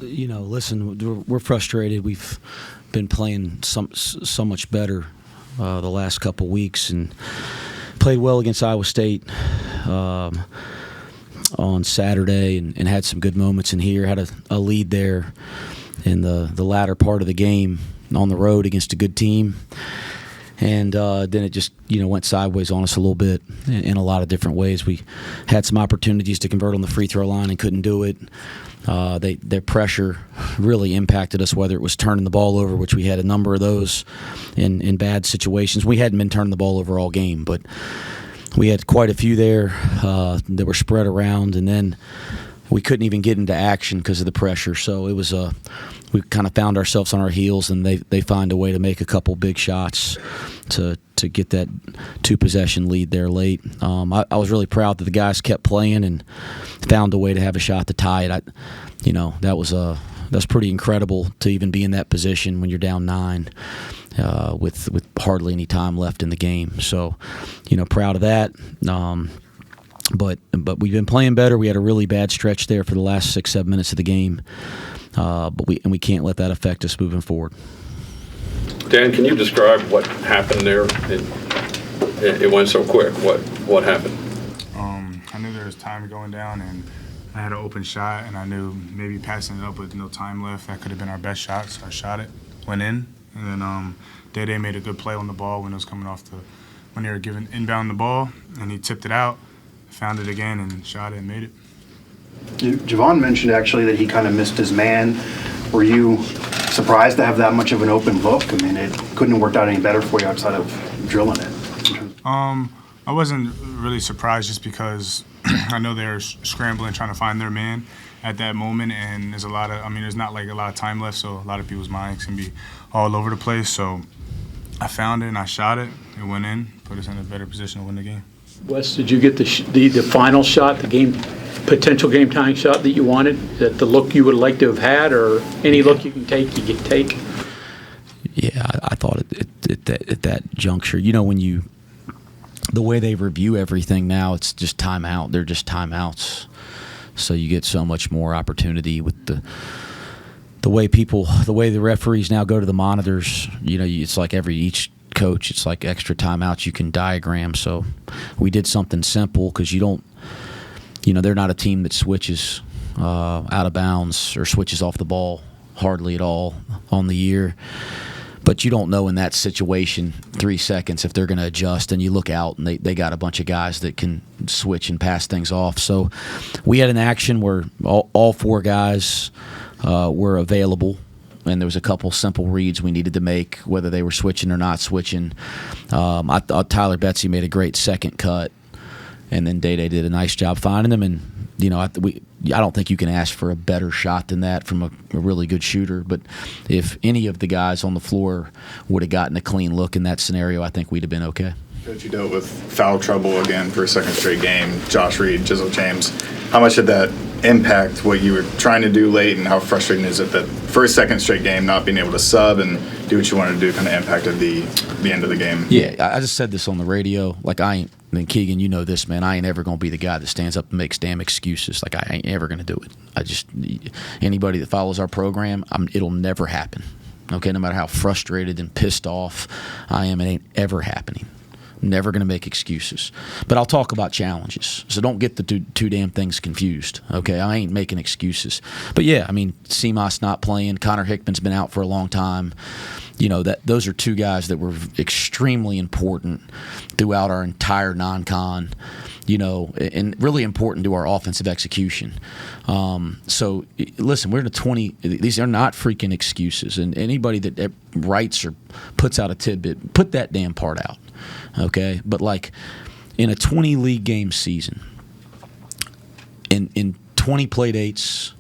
Listen, we're frustrated. We've been playing so much better the last couple weeks and played well against Iowa State on Saturday and had some good moments in here. Had a lead there in the latter part of the game on the road against a good team. And then it just went sideways on us a little bit in a lot of different ways. We had some opportunities to convert on the free throw line and couldn't do it. Their pressure really impacted us, whether it was turning the ball over, which we had a number of those in bad situations. We hadn't been turning the ball over all game, but we had quite a few there that were spread around, and then we couldn't even get into action because of the pressure. So it was we kind of found ourselves on our heels, and they find a way to make a couple big shots to get that 2-possession lead there late. I was really proud that the guys kept playing and found a way to have a shot to tie it. That's pretty incredible to even be in that position when you're down 9 with hardly any time left in the game. So, proud of that. But we've been playing better. We had a really bad stretch there for the last 6-7 minutes of the game, but we can't let that affect us moving forward. Dan, can you describe what happened there? It went so quick. What happened? I knew there was time going down, and I had an open shot, and I knew maybe passing it up with no time left, that could have been our best shot, so I shot it, went in, and then Day made a good play on the ball when it was coming off when they were giving inbound the ball, and he tipped it out, found it again, and shot it and made it. Javon mentioned actually that he kind of missed his man. Were you surprised to have that much of an open look? I mean, it couldn't have worked out any better for you outside of drilling it. I wasn't really surprised just because I know they're scrambling, trying to find their man at that moment, and there's not like a lot of time left, so a lot of people's minds can be all over the place. So I found it and I shot it. It went in, put us in a better position to win the game. Wes, did you get the final shot, potential game-tying shot that you wanted? Is that the look you would like to have had, or any look you can take, you can take? Yeah, I thought at that juncture, the way they review everything now, it's just timeout. They're just timeouts. So you get so much more opportunity with the way the referees now go to the monitors. It's like each coach, it's like extra timeouts you can diagram. So we did something simple because they're not a team that switches out of bounds or switches off the ball hardly at all on the year. But you don't know in that situation, 3 seconds, if they're going to adjust. And you look out, and they got a bunch of guys that can switch and pass things off. So we had an action where all 4 guys were available, and there was a couple simple reads we needed to make, whether they were switching or not switching. I thought Tyler Betsy made a great second cut, and then Day did a nice job finding them. And I don't think you can ask for a better shot than that from a really good shooter. But if any of the guys on the floor would have gotten a clean look in that scenario, I think we'd have been okay. Coach, you dealt with foul trouble again for a second straight game. Josh Reed, Jizzle James. How much did that impact what you were trying to do late, and how frustrating is it that for a second straight game not being able to sub and do what you wanted to do kind of impacted the end of the game? Yeah, I just said this on the radio. And Keegan, you know this, man. I ain't ever going to be the guy that stands up and makes damn excuses. I ain't ever going to do it. Anybody that follows our program, it'll never happen. Okay, no matter how frustrated and pissed off I am, it ain't ever happening. Never going to make excuses. But I'll talk about challenges. So don't get the two damn things confused. Okay, I ain't making excuses. But yeah, Seamoss not playing. Connor Hickman's been out for a long time. Those are 2 guys that were extremely important throughout our entire non-con, and really important to our offensive execution. So listen, we're in a 20. These are not freaking excuses. And anybody that writes or puts out a tidbit, put that damn part out. Okay, but in a 20 league game season, in 20 play dates,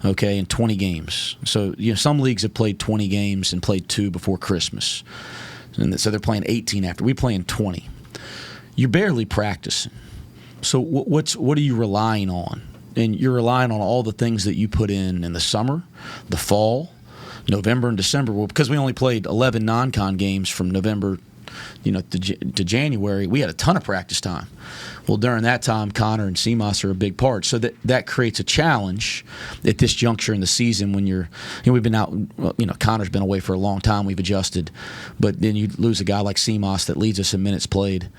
okay, in 20 games. So some leagues have played 20 games and played 2 before Christmas, and so they're playing 18 after. We play in 20. You're barely practicing. So what are you relying on? And you're relying on all the things that you put in the summer, the fall, November and December. Well, because we only played 11 non-con games from November to January, we had a ton of practice time. Well, during that time, Connor and CMOS are a big part. So that creates a challenge at this juncture in the season when we've been out, Connor's been away for a long time, we've adjusted. But then you lose a guy like CMOS that leads us in minutes played.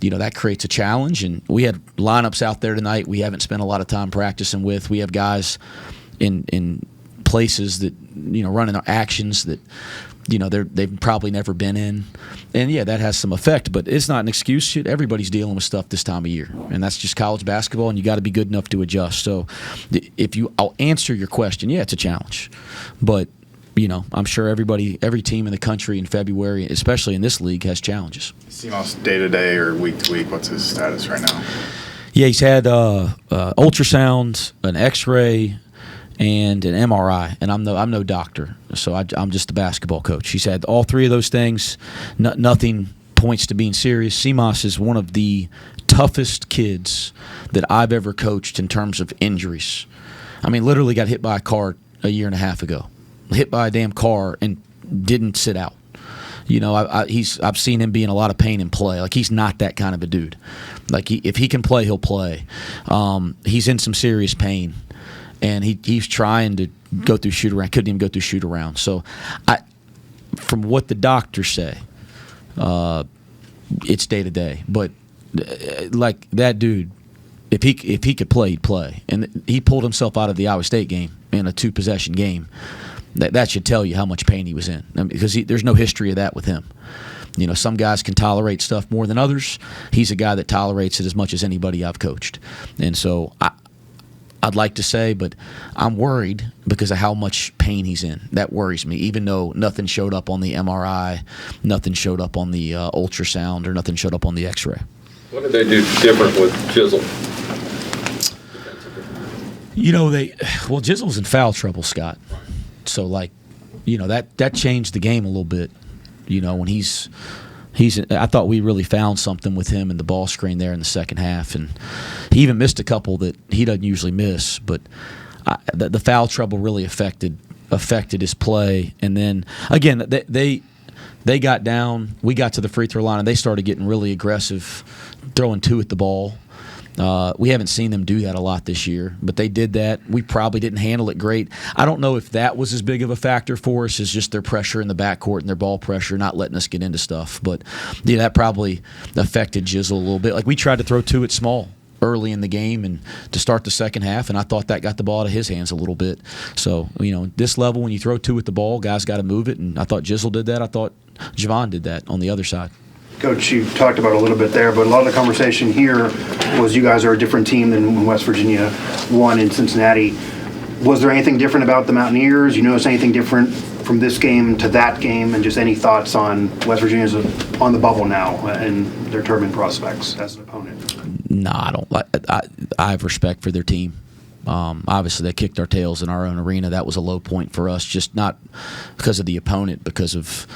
That creates a challenge. And we had lineups out there tonight we haven't spent a lot of time practicing with. We have guys in places that, running our actions that, they've probably never been in. And, yeah, that has some effect, but it's not an excuse. Everybody's dealing with stuff this time of year, and that's just college basketball, and you got to be good enough to adjust. So I'll answer your question, yeah, it's a challenge. But, I'm sure every team in the country in February, especially in this league, has challenges. CMOS day-to-day or week-to-week, what's his status right now? Yeah, he's had ultrasound, an X-ray, and an MRI, and I'm no doctor, so I'm just a basketball coach. He's had all three of those things. Nothing points to being serious. CMOS is one of the toughest kids that I've ever coached in terms of injuries. I mean, literally got hit by a car a year and a half ago. Hit by a damn car and didn't sit out. I've seen him be in a lot of pain in play. Like, he's not that kind of a dude. Like, if he can play, he'll play. He's in some serious pain. And he's trying to go through shoot around. Couldn't even go through shoot around. So, from what the doctors say, it's day to day. But like that dude, if he could play, he'd play. And he pulled himself out of the Iowa State game in a 2-possession game. That should tell you how much pain he was in. I mean, because there's no history of that with him. Some guys can tolerate stuff more than others. He's a guy that tolerates it as much as anybody I've coached. And so I'd like to say, but I'm worried because of how much pain he's in. That worries me, even though nothing showed up on the MRI, nothing showed up on the ultrasound, or nothing showed up on the X-ray. What did they do different with Jizzle? Jizzle's in foul trouble, Scott. So, that changed the game a little bit. When he's I thought we really found something with him in the ball screen there in the second half, and he even missed a couple that he doesn't usually miss. But the foul trouble really affected his play. And then again, they got down. We got to the free throw line, and they started getting really aggressive, throwing two at the ball. We haven't seen them do that a lot this year, but they did that. We probably didn't handle it great. I don't know if that was as big of a factor for us as just their pressure in the backcourt and their ball pressure, not letting us get into stuff. But that probably affected Jizzle a little bit. Like, we tried to throw two at small early in the game and to start the second half, and I thought that got the ball out of his hands a little bit. So, this level, when you throw two at the ball, guys got to move it, and I thought Jizzle did that. I thought Javon did that on the other side. Coach, you talked about it a little bit there, but a lot of the conversation here was you guys are a different team than when West Virginia won in Cincinnati. Was there anything different about the Mountaineers? You notice anything different from this game to that game, and just any thoughts on West Virginia's on the bubble now and their tournament prospects as an opponent? No, I don't. I have respect for their team. Obviously, they kicked our tails in our own arena. That was a low point for us, just not because of the opponent, because of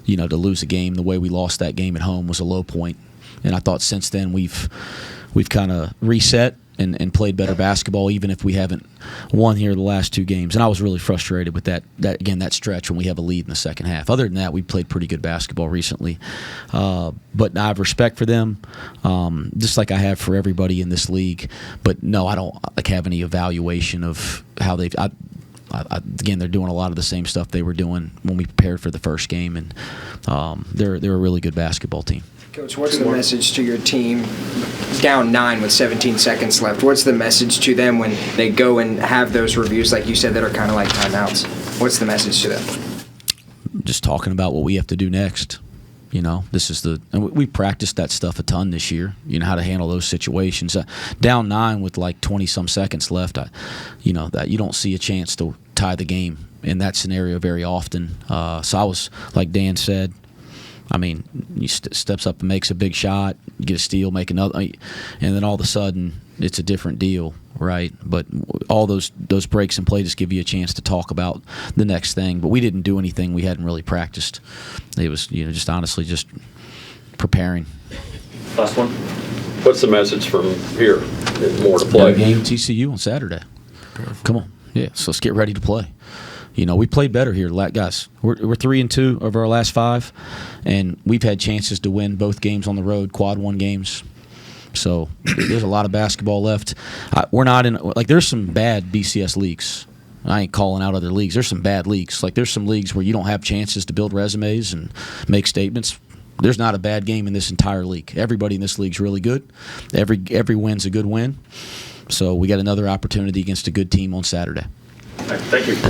to lose a game the way we lost that game at home was a low point. And I thought since then we've kind of reset and played better basketball, even if we haven't won here the last two games. And I was really frustrated with that stretch when we have a lead in the second half. Other than that, we played pretty good basketball recently. But I have respect for them, just like I have for everybody in this league. But no, I don't have any evaluation of how they've. Again, they're doing a lot of the same stuff they were doing when we prepared for the first game, and they're a really good basketball team. Coach, what's the message to your team down 9 with 17 seconds left? What's the message to them when they go and have those reviews, like you said, that are kind of like timeouts? What's the message to them? Just talking about what we have to do next. This is and we practiced that stuff a ton this year. How to handle those situations. Down 9 with like 20-some seconds left. That you don't see a chance to tie the game in that scenario very often. So I was, like Dan said, he steps up and makes a big shot, get a steal, make another, and then all of a sudden it's a different deal, right? But all those breaks in play just give you a chance to talk about the next thing. But we didn't do anything we hadn't really practiced. It was just honestly just preparing. Last one. What's the message from here? More to play. Game TCU on Saturday. Come on, yeah. So let's get ready to play. We played better here, guys. We're 3-2 of our last 5, and we've had chances to win both games on the road, quad 1 games. So there's a lot of basketball left. We're not in there's some bad BCS leagues. I ain't calling out other leagues. There's some bad leagues. There's some leagues where you don't have chances to build resumes and make statements. There's not a bad game in this entire league. Everybody in this league's really good. Every win's a good win. So we got another opportunity against a good team on Saturday. Thank you. Thanks.